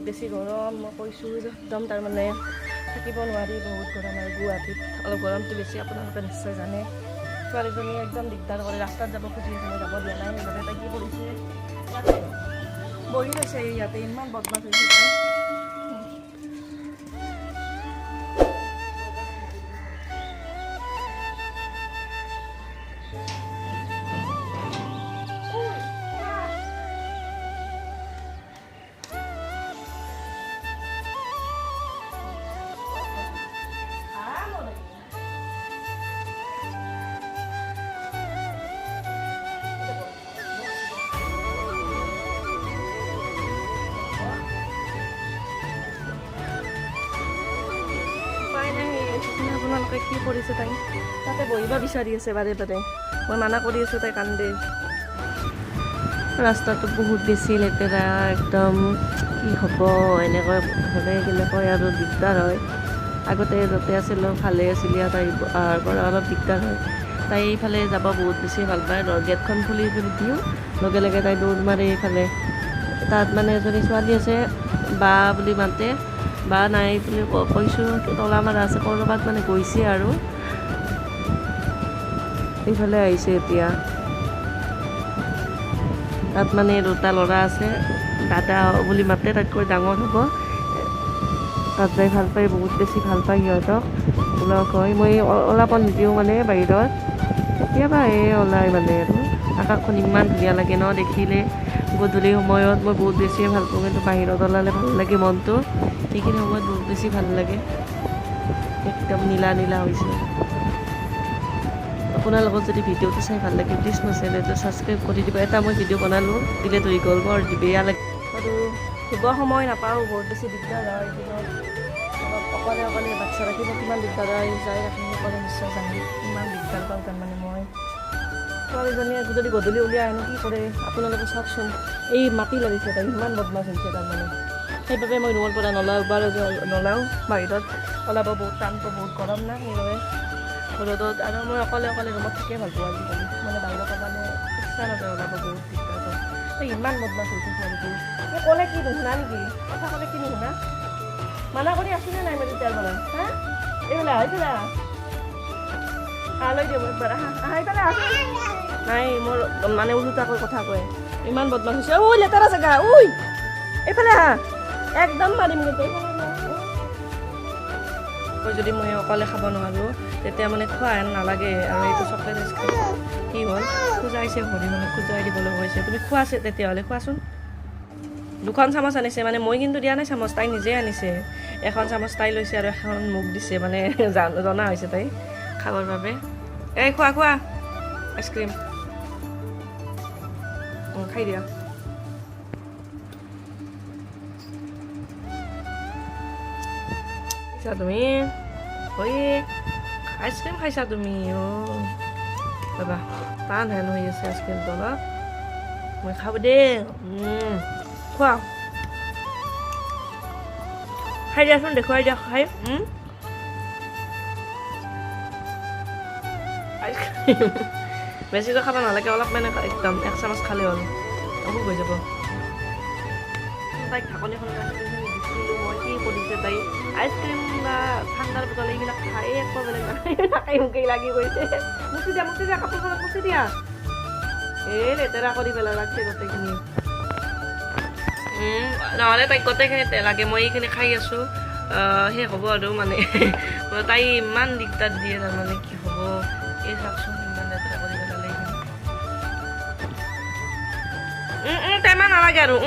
বেছি গৰম মই কৈছোঁ একদম তাৰমানে থাকিব নোৱাৰি বহুত গৰম আৰু গুৱাহাটীত অলপ গৰমটো বেছি আপোনালোকে নিশ্চয় জানে ছোৱালীজনীয়ে একদম দিগদাৰ কৰে ৰাস্তাত যাব খুজি আছে মই যাব দিয়া নাই সেইবাবে তাই কি কৰিছে ইয়াতে বহি লৈছে ইয়াতে ইমান বদমাছ হৈছে তাই আপোনালোকে কি কৰিছে তাই তাতে বহিব বিচাৰি আছে বাৰে বাৰে মই মানা কৰি আছোঁ তাই কান্দে ৰাস্তাটো বহুত বেছি লেতেৰা একদম কি হ'ব এনেকৈ হ'লে কেনেকৈ আৰু দিগদাৰ হয় আগতে য'তে আছিলোঁ ভালে আছিলে তাই অহাৰ পৰা অলপ দিগদাৰ হয় তাই এইফালে যাব বহুত বেছি ভাল পায় গেটখন খুলি দিওঁ লগে লগে তাই দৌৰ মাৰি এইফালে তাত মানে এজনী ছোৱালী আছে বা বুলি মাতে বা নাই বুলি কৈছোঁ তলা মাৰা আছে ক'ৰবাত মানে গৈছে আৰু এইফালে আহিছে এতিয়া তাত মানে দুটা ল'ৰা আছে দাদা বুলি মাতে তাতকৈ ডাঙৰ হ'ব তাত যাই ভাল পায় বহুত বেছি ভাল পায় সিহঁতক ওলাওক হয় মই ওলাব নিদিওঁ মানে বাহিৰত কেতিয়াবা ওলাই মানে আৰু আকাশখন ইমান ধুনীয়া লাগে ন দেখিলে গধূলি সময়ত মই বহুত বেছিয়ে ভাল পাওঁ কিন্তু বাহিৰত ওলালে ভাল লাগে মনটো সেইখিনি সময়ত বহুত বেছি ভাল লাগে একদম নীলা নীলা হৈছে আপোনাৰ লগত যদি ভিডিঅ'টো চাই ভাল লাগে প্লিজ মোৰ চেনেলটো ছাবস্ক্ৰাইব কৰি দিব এটা মই ভিডিঅ' বনালোঁ দিলে ধৰি গ'ল বৰ বেয়া লাগে আৰু শুব সময় নাপাওঁ বহুত বেছি দিগদাৰ হয় দিনত অকলে অকলে বাচ্ছা ৰাখিব কিমান দিগদাৰ হয় যাই ৰাখিব সকলো নিশ্চয় জানে ইমান দিগদাৰ পাওঁ তাৰমানে মই ছোৱালীজনীয়ে যদি গধূলি উলিয়াই আনো কি কৰে আপোনালোকে চাওকচোন এই মাটি লাগিছে তাই ইমান বদমাছ হৈছে তাৰমানে সেইবাবে মই ৰুমৰ পৰা নোলাওঁ বাহিৰত ওলাব বহুত টান বহুত গৰম না সেইবাবে ৰ'দত আৰু মই অকলে ৰুমত থাকিয়ে ভাল পাওঁ আজিকালি মানে বাহিৰত মানে ইচ্ছা নাযায় ওলাব বহুত দিগদাৰ পাওঁ এই ইমান বদমাছ হৈছে ছোৱালীটো এই ক'লে কি নুশুনা নেকি কথা ক'লে কি নুশুনা মানা কৰি আছোনে নাই মই তেতিয়াৰ পৰা হা এইফালে আহিছিলা লৈ দিওঁ একবাৰ আহি পেলাই আহ নাই মোৰ মানে ওলোটাকৈ কথা কয় ইমান বদমাছ হৈছে ঐ লেতেৰা জেগা ঐ এইফালে আহা একদম মাৰিম কিন্তু যদি মই অকলে খাব নোৱাৰোঁ তেতিয়া মানে খোৱা নালাগে আৰু এইটো চকলেট আইচক্ৰীম কি হ'ল খোজাইছে ভৰি মানে খোজাই দিবলৈ কৈছে তুমি খোৱাছে তেতিয়াহ'লে খোৱাচোন দুখন চামুচ আনিছে মানে মই কিন্তু দিয়া নাই চামুচ তাই নিজে আনিছে এখন চামুচ তাই লৈছে আৰু এখন মোক দিছে মানে জনা হৈছে তাই খাবৰ বাবে এই খোৱা আইচক্ৰীম খাই দিয়া তুমি ঐ আইচক্ৰীম খাইছা তুমি ৰ'বা টান হেন হৈ আছে আইচক্ৰীমটো অলপ মই খাব দেই খোৱা খাই দিয়াচোন দেখুৱাই দিয়া খাই আইচক্ৰীম বেছিকৈ খাব নালাগে অলপ মানে একদম এক চামুচ খালে হ'ল অসুখ হৈ যাব তাইক ঢাকনিখন দিছিলোঁ মই কি কৰিছে তাই আইচক্ৰীম বা ঠাণ্ডাৰ বটল এইবিলাক খাই একো বেলেগ নাখাই মুখি লাগি গৈছে মুচি দিয়া কাপোৰখনত মুচি দিয়া এই লেতেৰা কৰি পেলাই লাগছে গোটেইখিনি নহ'লে তাইক গোটেইখিনি লাগে মই এইখিনি খাই আছোঁ শেষ হ'ব আৰু মানে তাই ইমান দিগদাৰ দিয়ে তাৰমানে কি হ'ব এই চাওকচোন ইমান লেতেৰা কৰি পেলালে এইখিনি টেমা নালাগে আৰু